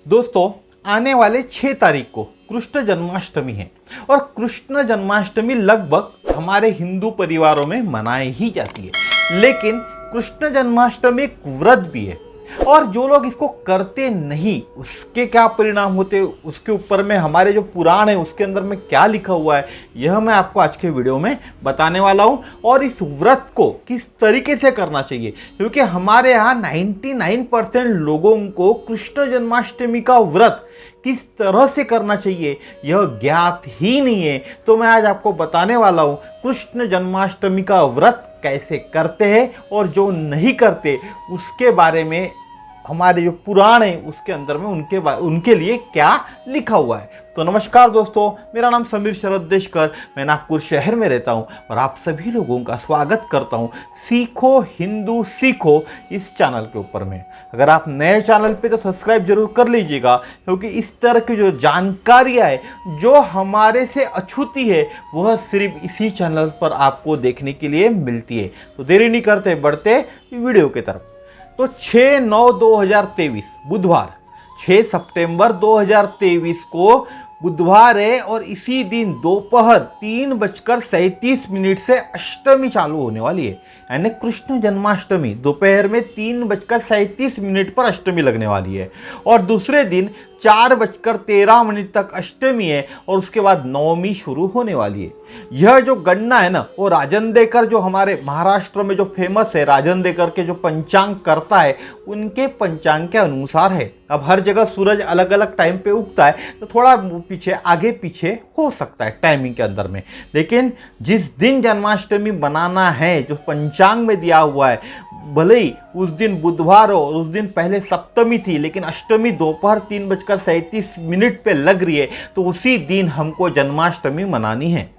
दोस्तों, आने वाले 6 तारीख को कृष्ण जन्माष्टमी है और कृष्ण जन्माष्टमी लगभग हमारे हिंदू परिवारों में मनाई ही जाती है। लेकिन कृष्ण जन्माष्टमी एक व्रत भी है और जो लोग इसको करते नहीं उसके क्या परिणाम होते उसके ऊपर में हमारे जो पुराण है उसके अंदर में क्या लिखा हुआ है यह मैं आपको आज के वीडियो में बताने वाला हूं। और इस व्रत को किस तरीके से करना चाहिए, क्योंकि हमारे यहाँ 99% लोगों को कृष्ण जन्माष्टमी का व्रत किस तरह से करना चाहिए यह ज्ञात ही नहीं है। तो मैं आज आपको बताने वाला हूं कृष्ण जन्माष्टमी का व्रत कैसे करते हैं और जो नहीं करते उसके बारे में हमारे जो पुराण है उसके अंदर में उनके लिए क्या लिखा हुआ है। तो नमस्कार दोस्तों, मेरा नाम समीर शरद देशकर, मैं नागपुर शहर में रहता हूं और आप सभी लोगों का स्वागत करता हूं सीखो हिंदू सीखो इस चैनल के ऊपर में। अगर आप नए चैनल पे तो सब्सक्राइब जरूर कर लीजिएगा, क्योंकि इस तरह की जो जानकारियाँ है जो हमारे से अछूती है वह सिर्फ इसी चैनल पर आपको देखने के लिए मिलती है। तो देरी नहीं करते, बढ़ते वीडियो की तरफ। तो 6/9/2023 बुधवार 6 सितंबर 2023 को बुधवार है और इसी दिन दोपहर 3:37 से अष्टमी चालू होने वाली है। यानी कृष्ण जन्माष्टमी दोपहर में 3:37 पर अष्टमी लगने वाली है और दूसरे दिन 4:13 तक अष्टमी है और उसके बाद नवमी शुरू होने वाली है। यह जो गणना है ना, वो राजन देकर जो हमारे महाराष्ट्र में जो फेमस है, राजन देकर के जो पंचांग करता है उनके पंचांग के अनुसार है। अब हर जगह सूरज अलग अलग टाइम पे उगता है तो थोड़ा पीछे आगे पीछे हो सकता है टाइमिंग के अंदर में, लेकिन जिस दिन जन्माष्टमी बनाना है जो पंचांग में दिया हुआ है, भले ही उस दिन बुधवार हो और उस दिन पहले सप्तमी थी लेकिन अष्टमी दोपहर 3:37 पे लग रही है, तो उसी दिन हमको जन्माष्टमी मनानी है।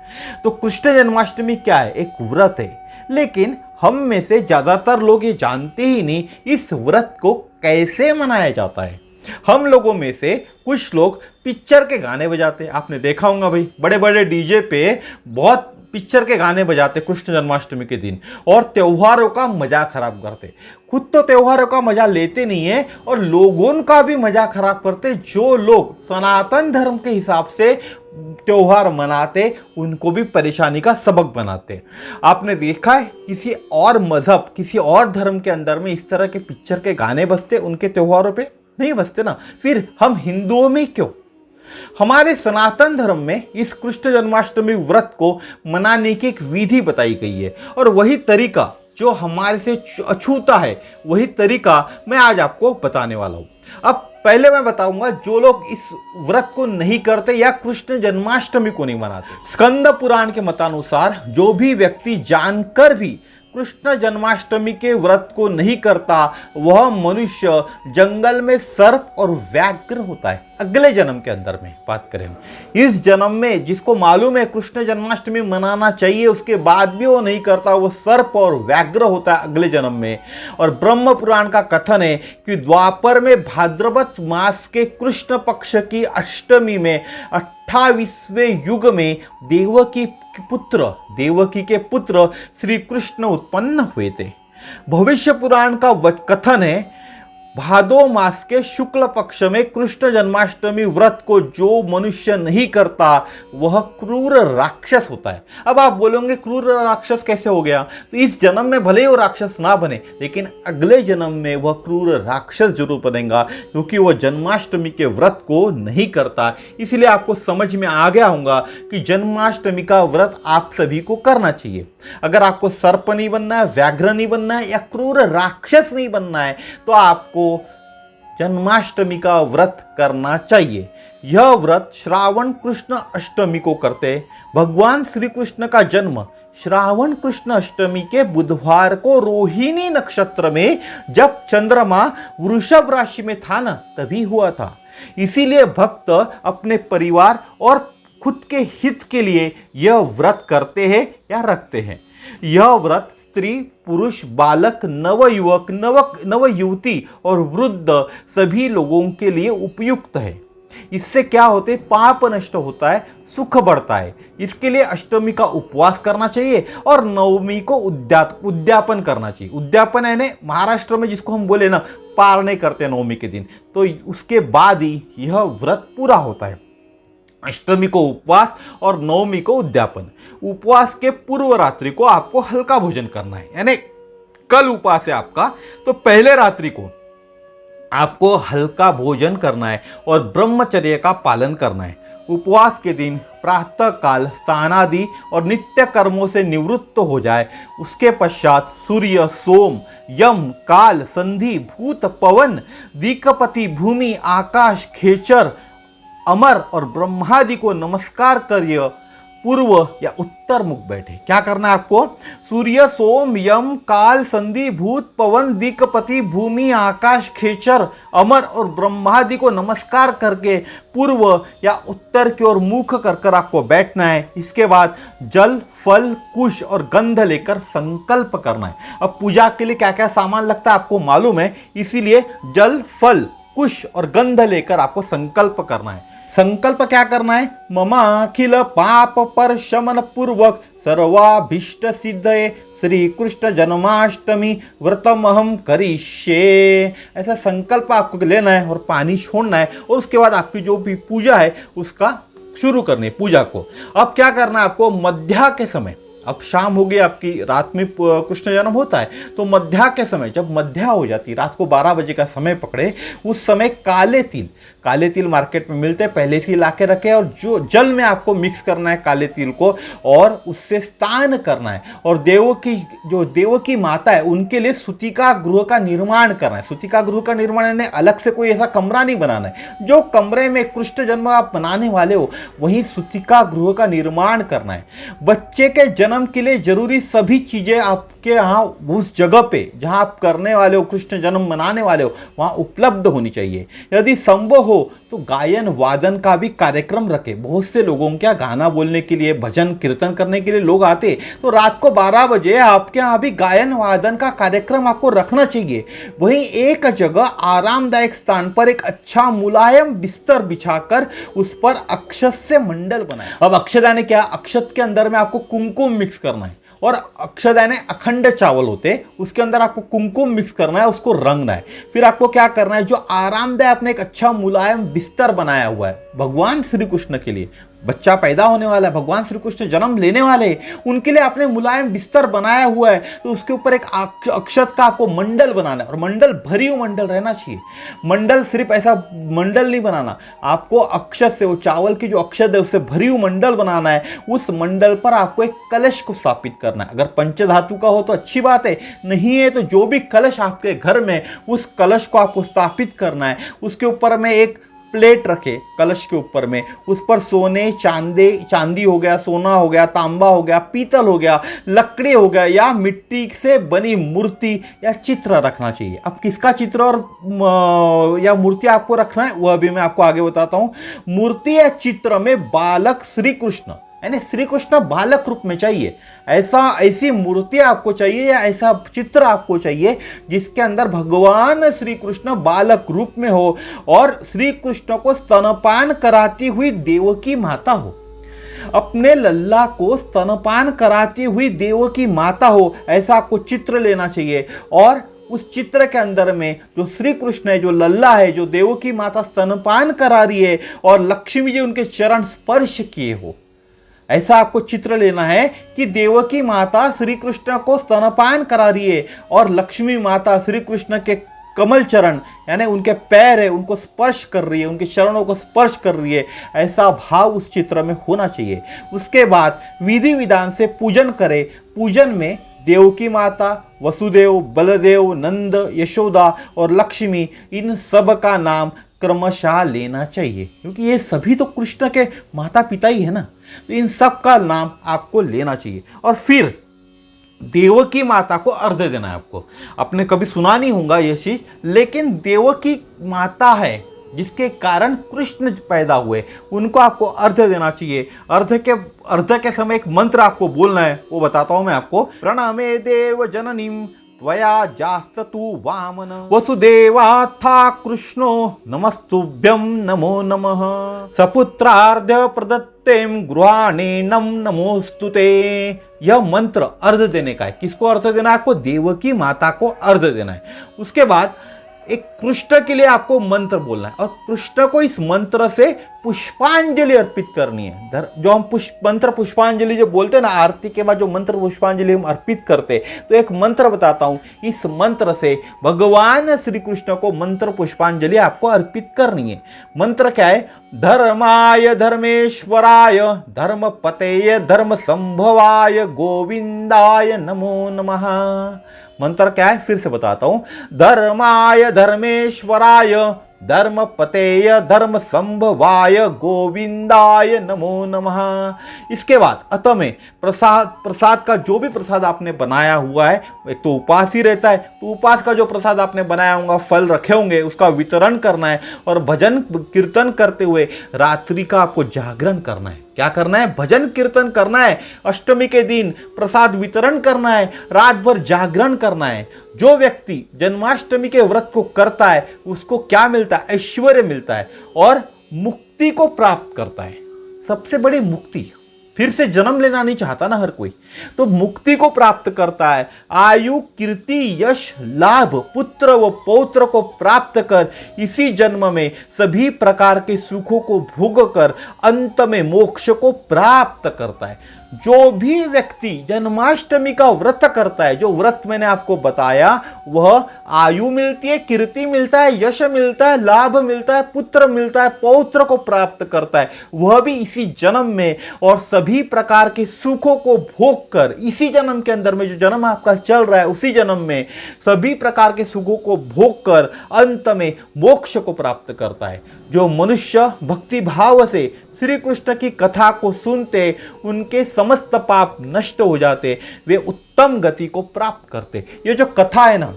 तो कृष्ण जन्माष्टमी क्या है? एक व्रत है, लेकिन हम में से ज़्यादातर लोग ये जानते ही नहीं इस व्रत को कैसे मनाया जाता है। हम लोगों में से कुछ लोग पिक्चर के गाने बजाते हैं, आपने देखा होगा भाई, बड़े बड़े डीजे पे बहुत पिक्चर के गाने बजाते कृष्ण जन्माष्टमी के दिन और त्योहारों का मजा खराब करते। खुद तो त्योहारों का मजा लेते नहीं है और लोगों का भी मजा खराब करते। जो लोग सनातन धर्म के हिसाब से त्योहार मनाते उनको भी परेशानी का सबक बनाते। आपने देखा है किसी और मजहब किसी और धर्म के अंदर में इस तरह के पिक्चर के गाने बजते? उनके त्योहारों पे नहीं बजते ना। फिर हम हिंदुओं में क्यों? हमारे सनातन धर्म में इस कृष्ण जन्माष्टमी व्रत को मनाने की एक विधि बताई गई है और वही तरीका जो हमारे से अछूता है वही तरीका मैं आज आपको बताने वाला हूं। अब पहले मैं बताऊंगा जो लोग इस व्रत को नहीं करते या कृष्ण जन्माष्टमी को नहीं मनाते। स्कंद पुराण के मतानुसार जो भी व्यक्ति जानकर भी कृष्ण जन्माष्टमी के व्रत को नहीं करता वह मनुष्य जंगल में सर्प और व्याघ्र होता है। अगले जन्म के अंदर में बात करें, इस जन्म में जिसको मालूम है कृष्ण जन्माष्टमी मनाना चाहिए उसके बाद भी वो नहीं करता, वो सर्प और व्याघ्र होता है अगले जन्म में। और ब्रह्म पुराण का कथन है कि द्वापर में भाद्रपद मास के कृष्ण पक्ष की अष्टमी में 28वें युग में देवकी के पुत्र श्री कृष्ण उत्पन्न हुए थे। भविष्य पुराण का कथन है भादो मास के शुक्ल पक्ष में कृष्ण जन्माष्टमी व्रत को जो मनुष्य नहीं करता वह क्रूर राक्षस होता है। अब आप बोलोगे क्रूर राक्षस कैसे हो गया? तो इस जन्म में भले ही वो राक्षस ना बने लेकिन अगले जन्म में वह क्रूर राक्षस जरूर बनेगा, क्योंकि वह जन्माष्टमी के व्रत को नहीं करता। इसलिए आपको समझ में आ गया होगा कि जन्माष्टमी का व्रत आप सभी को करना चाहिए। अगर आपको सर्प नहीं बनना है, व्याघ्र नहीं बनना है या क्रूर राक्षस नहीं बनना है तो आपको जन्माष्टमी का व्रत करना चाहिए। यह व्रत श्रावण कृष्ण अष्टमी को करते। भगवान श्री कृष्ण का जन्म श्रावण कृष्ण अष्टमी के बुधवार को रोहिणी नक्षत्र में जब चंद्रमा वृषभ राशि में था ना तभी हुआ था। इसीलिए भक्त अपने परिवार और खुद के हित के लिए यह व्रत करते हैं या रखते हैं। यह व्रत स्त्री पुरुष बालक नवयुवक नव युवती और वृद्ध सभी लोगों के लिए उपयुक्त है। इससे क्या होते? पाप नष्ट होता है, सुख बढ़ता है। इसके लिए अष्टमी का उपवास करना चाहिए और नवमी को उद्यापन करना चाहिए। उद्यापन यानी महाराष्ट्र में जिसको हम बोले ना, पारने करते हैं नवमी के दिन, तो उसके बाद ही यह व्रत पूरा होता है। अष्टमी को उपवास और नवमी को उद्यापन। उपवास के पूर्व रात्रि को आपको हल्का भोजन करना है, यानी कल उपवास है आपका, तो पहले रात्रि को आपको हल्का भोजन करना है और ब्रह्मचर्य का पालन करना है। उपवास के दिन प्रातः काल स्नानादि और नित्य कर्मों से निवृत्त हो जाए। उसके पश्चात सूर्य, सोम, यम, काल, संधि, भूत, पवन, दिक्पति, भूमि, आकाश, खेचर, अमर और ब्रह्मादि को नमस्कार करिए। पूर्व या उत्तर मुख बैठे। क्या करना है आपको? सूर्य, सोम, यम, काल, संधि, भूत, पवन, दिक्पति, भूमि, आकाश, खेचर, अमर और ब्रह्मादि को नमस्कार करके पूर्व या उत्तर की ओर मुख कर आपको बैठना है। इसके बाद जल, फल, कुश और गंध लेकर संकल्प करना है। अब पूजा के लिए क्या क्या सामान लगता है आपको मालूम है, इसीलिए जल, फल, कुश और गंध लेकर आपको संकल्प करना है। संकल्प क्या करना है? ममाखिल पाप पर शमन पूर्वक सर्वाभीष्ट सिद्धये श्री कृष्ण जन्माष्टमी व्रतमहम करिष्ये। ऐसा संकल्प आपको लेना है और पानी छोड़ना है और उसके बाद आपकी जो भी पूजा है उसका शुरू करनी है पूजा को। अब क्या करना है आपको? मध्या के समय, अब शाम हो गई आपकी, रात में कृष्ण जन्म होता है, तो मध्या के समय, जब मध्या हो जाती, रात को 12 बजे का समय पकड़े, उस समय काले तिल मार्केट में मिलते हैं, पहले से ला के रखे और जो जल में आपको मिक्स करना है काले तिल को और उससे स्नान करना है। और देवकी माता है उनके लिए सूतिका गृह का निर्माण करना है। सूतिका गृह का निर्माण यानी अलग से कोई ऐसा कमरा नहीं बनाना है, जो कमरे में कृष्ण जन्म आप बनाने वाले हो वहीं सूतिका गृह का निर्माण करना है। बच्चे के जन्म के लिए जरूरी सभी चीजें आपके यहाँ उस जगह पे जहां आप करने वाले हो, कृष्ण जन्म मनाने वाले हो, वहां उपलब्ध होनी चाहिए। यदि संभव हो तो गायन वादन का भी कार्यक्रम रखे। बहुत से लोगों के यहाँ गाना बोलने के लिए, भजन कीर्तन करने के लिए लोग आते, तो रात को 12 बजे आपके यहाँ भी गायन वादन का कार्यक्रम आपको रखना चाहिए। वहीं एक जगह आरामदायक स्थान पर एक अच्छा मुलायम बिस्तर बिछाकर उस पर अक्षत से मंडल बनाए। अब अक्षत यानी क्या? अक्षत के अंदर में आपको कुमकुम मिक्स करना है और अक्षत यानी अखंड चावल होते, उसके अंदर आपको कुमकुम मिक्स करना है, उसको रंगना है। फिर आपको क्या करना है? जो आरामदायक आपने एक अच्छा मुलायम बिस्तर बनाया हुआ है भगवान श्री कृष्ण के लिए, बच्चा पैदा होने वाला है, भगवान श्री कृष्ण जन्म लेने वाले हैं, उनके लिए आपने मुलायम बिस्तर बनाया हुआ है, तो उसके ऊपर एक अक्षत का आपको मंडल बनाना है और मंडल भरी हुई मंडल रहना चाहिए। मंडल सिर्फ ऐसा मंडल नहीं बनाना, आपको अक्षत से, वो चावल की जो अक्षत है उससे भरी हुई मंडल बनाना है। उस मंडल पर आपको एक कलश को स्थापित करना है। अगर पंचधातु का हो तो अच्छी बात है, नहीं है तो जो भी कलश आपके घर में, उस कलश को आपको स्थापित करना है। उसके ऊपर में एक प्लेट रखे, कलश के ऊपर में, उस पर सोने, चांदी हो गया, सोना हो गया, तांबा हो गया, पीतल हो गया, लकड़ी हो गया या मिट्टी से बनी मूर्ति या चित्र रखना चाहिए। अब किसका चित्र और या मूर्ति आपको रखना है वह भी मैं आपको आगे बताता हूं। मूर्ति या चित्र में बालक श्री कृष्ण यानी श्री कृष्ण बालक रूप में चाहिए। ऐसी मूर्ति आपको चाहिए या ऐसा चित्र आपको चाहिए जिसके अंदर भगवान श्री कृष्ण बालक रूप में हो और श्री कृष्ण को स्तनपान कराती हुई देवकी माता हो, अपने लल्ला को स्तनपान कराती हुई देवकी माता हो, ऐसा आपको चित्र लेना चाहिए। और उस चित्र के अंदर में जो श्री कृष्ण है, जो लल्ला है, जो देवकी माता स्तनपान करा रही है और लक्ष्मी जी उनके चरण स्पर्श किए हो, ऐसा आपको चित्र लेना है कि देवकी माता श्री कृष्ण को स्तनपान करा रही है और लक्ष्मी माता श्री कृष्ण के कमल चरण यानी उनके पैर है उनको स्पर्श कर रही है, उनके चरणों को स्पर्श कर रही है, ऐसा भाव उस चित्र में होना चाहिए। उसके बाद विधि विधान से पूजन करें। पूजन में देवकी माता, वसुदेव, बलदेव, नंद, यशोदा और लक्ष्मी, इन सब का नाम क्रमशः लेना चाहिए, क्योंकि ये सभी तो कृष्ण के माता पिता ही है ना, तो इन सब का नाम आपको लेना चाहिए। और फिर देवकी माता को अर्घ्य देना है आपको। आपने कभी सुना नहीं होगा ये चीज, लेकिन देवकी माता है जिसके कारण कृष्ण पैदा हुए, उनको आपको अर्घ्य देना चाहिए। अर्घ्य के समय एक मंत्र आपको बोलना है, वो बताता हूं मैं आपको। प्रणमे देव जननीम त्वया जास्तु वामन वसुदेवाथा कृष्णो नमस्तुभ्यं नमो नमः। सपुत्रार्घ्य प्रदत्ते नमस्तेम गृहाणेनम नमोस्तुते। यह मंत्र अर्घ देने का है। किसको अर्घ देना है? आपको देवकी माता को अर्घ देना है। उसके बाद एक कृष्ण के लिए आपको मंत्र बोलना है और कृष्ण को इस मंत्र से पुष्पांजलि अर्पित करनी है। जो हम मंत्र पुष्पांजलि जो बोलते हैं ना, आरती के बाद जो मंत्र पुष्पांजलि हम अर्पित करते हैं, तो एक मंत्र बताता हूं। इस मंत्र से भगवान श्री कृष्ण को मंत्र पुष्पांजलि आपको अर्पित करनी है। मंत्र क्या है? धर्माय धर्मेश्वराय धर्मपतेय धर्म संभवाय गोविंदाय नमो नमः। मंत्र क्या है? फिर से बताता हूं। धर्माय धर्मेश्वराय धर्मपतेय धर्म संभवाय गोविंदाय नमो नमः। इसके बाद अतः में प्रसाद का जो भी प्रसाद आपने बनाया हुआ है, एक तो उपास ही रहता है, तो उपास का जो प्रसाद आपने बनाया होगा, फल रखे होंगे, उसका वितरण करना है और भजन कीर्तन करते हुए रात्रि का आपको जागरण करना है। क्या करना है? भजन कीर्तन करना है। अष्टमी के दिन प्रसाद वितरण करना है, रात भर जागरण करना है। जो व्यक्ति जन्माष्टमी के व्रत को करता है उसको क्या मिलता है? ऐश्वर्य मिलता है और मुक्ति को प्राप्त करता है। सबसे बड़ी मुक्ति। फिर से जन्म लेना नहीं चाहता ना हर कोई, तो मुक्ति को प्राप्त करता है। आयु कीर्ति यश लाभ पुत्र व पौत्र को प्राप्त कर इसी जन्म में सभी प्रकार के सुखों को भोग कर अंत में मोक्ष को प्राप्त करता है। जो भी व्यक्ति जन्माष्टमी का व्रत करता है, जो व्रत मैंने आपको बताया, वह आयु मिलती है, कीर्ति मिलता है, यश मिलता है, लाभ मिलता है, पुत्र मिलता है, पौत्र को प्राप्त करता है, वह भी इसी जन्म में, और सभी प्रकार के सुखों को भोग कर इसी जन्म के अंदर में, जो जन्म आपका चल रहा है उसी जन्म में सभी प्रकार के सुखों को भोग कर अंत में मोक्ष को प्राप्त करता है। जो मनुष्य भक्ति भाव से श्री कृष्ण की कथा को सुनते, उनके समस्त पाप नष्ट हो जाते, वे उत्तम गति को प्राप्त करते। ये जो कथा है ना,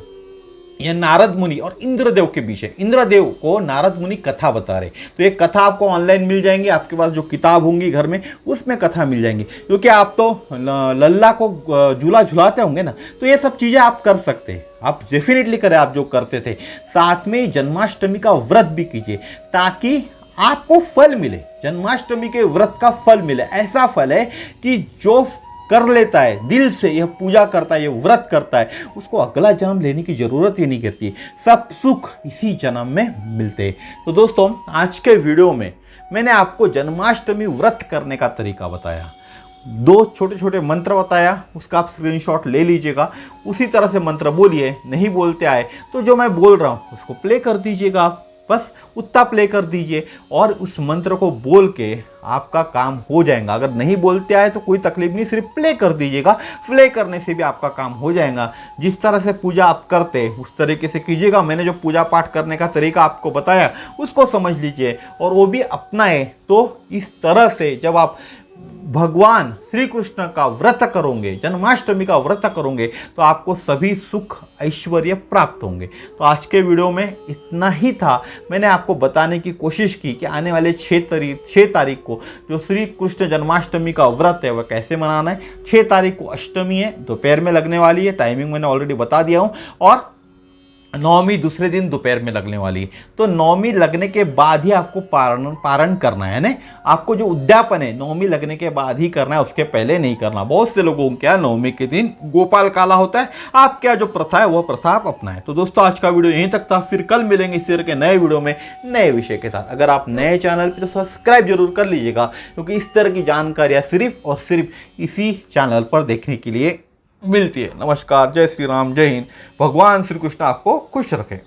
यह नारद मुनि और इंद्रदेव के बीच है। इंद्रदेव को नारद मुनि कथा बता रहे। तो ये कथा आपको ऑनलाइन मिल जाएंगी, आपके पास जो किताब होंगी घर में उसमें कथा मिल जाएंगी। क्योंकि आप तो लल्ला को झूला झुलाते होंगे ना, तो ये सब चीज़ें आप कर सकते हैं। आप डेफिनेटली करें, आप जो करते थे। साथ में जन्माष्टमी का व्रत भी कीजिए ताकि आपको फल मिले, जन्माष्टमी के व्रत का फल मिले। ऐसा फल है कि जो कर लेता है दिल से, यह पूजा करता है, यह व्रत करता है, उसको अगला जन्म लेने की जरूरत ही नहीं करती। सब सुख इसी जन्म में मिलते हैं। तो दोस्तों, आज के वीडियो में मैंने आपको जन्माष्टमी व्रत करने का तरीका बताया। 2 छोटे छोटे मंत्र बताया, उसका आप स्क्रीनशॉट ले लीजिएगा। उसी तरह से मंत्र बोलिए। नहीं बोलते आए तो जो मैं बोल रहा हूँ उसको प्ले कर दीजिएगा। आप बस उतना प्ले कर दीजिए और उस मंत्र को बोल के आपका काम हो जाएगा। अगर नहीं बोलते आए तो कोई तकलीफ नहीं, सिर्फ प्ले कर दीजिएगा। प्ले करने से भी आपका काम हो जाएगा। जिस तरह से पूजा आप करते उस तरीके से कीजिएगा। मैंने जो पूजा पाठ करने का तरीका आपको बताया उसको समझ लीजिए और वो भी अपनाए। तो इस तरह से जब आप भगवान श्री कृष्ण का व्रत करोगे, जन्माष्टमी का व्रत करोगे, तो आपको सभी सुख ऐश्वर्य प्राप्त होंगे। तो आज के वीडियो में इतना ही था। मैंने आपको बताने की कोशिश की कि आने वाले 6 तारीख को जो श्री कृष्ण जन्माष्टमी का व्रत है वह कैसे मनाना है। 6 तारीख को अष्टमी है, दोपहर में लगने वाली है। टाइमिंग मैंने ऑलरेडी बता दिया हूँ। और नवमी दूसरे दिन दोपहर में लगने वाली है। तो नवमी लगने के बाद ही आपको पारण करना है ना। आपको जो उद्यापन है नवमी लगने के बाद ही करना है, उसके पहले नहीं करना। बहुत से लोगों को क्या नवमी के दिन गोपाल काला होता है। आप क्या जो प्रथा है वो प्रथा आप अपनाएं। तो दोस्तों, आज का वीडियो यहीं तक था। फिर कल मिलेंगे इस तरह के नए वीडियो में नए विषय के साथ। अगर आप नए चैनल पर तो सब्सक्राइब जरूर कर लीजिएगा, क्योंकि इस तरह की जानकारियाँ सिर्फ और सिर्फ इसी चैनल पर देखने के लिए मिलती है। नमस्कार, जय श्री राम, जय हिंद। भगवान श्री कृष्ण आपको खुश रखे।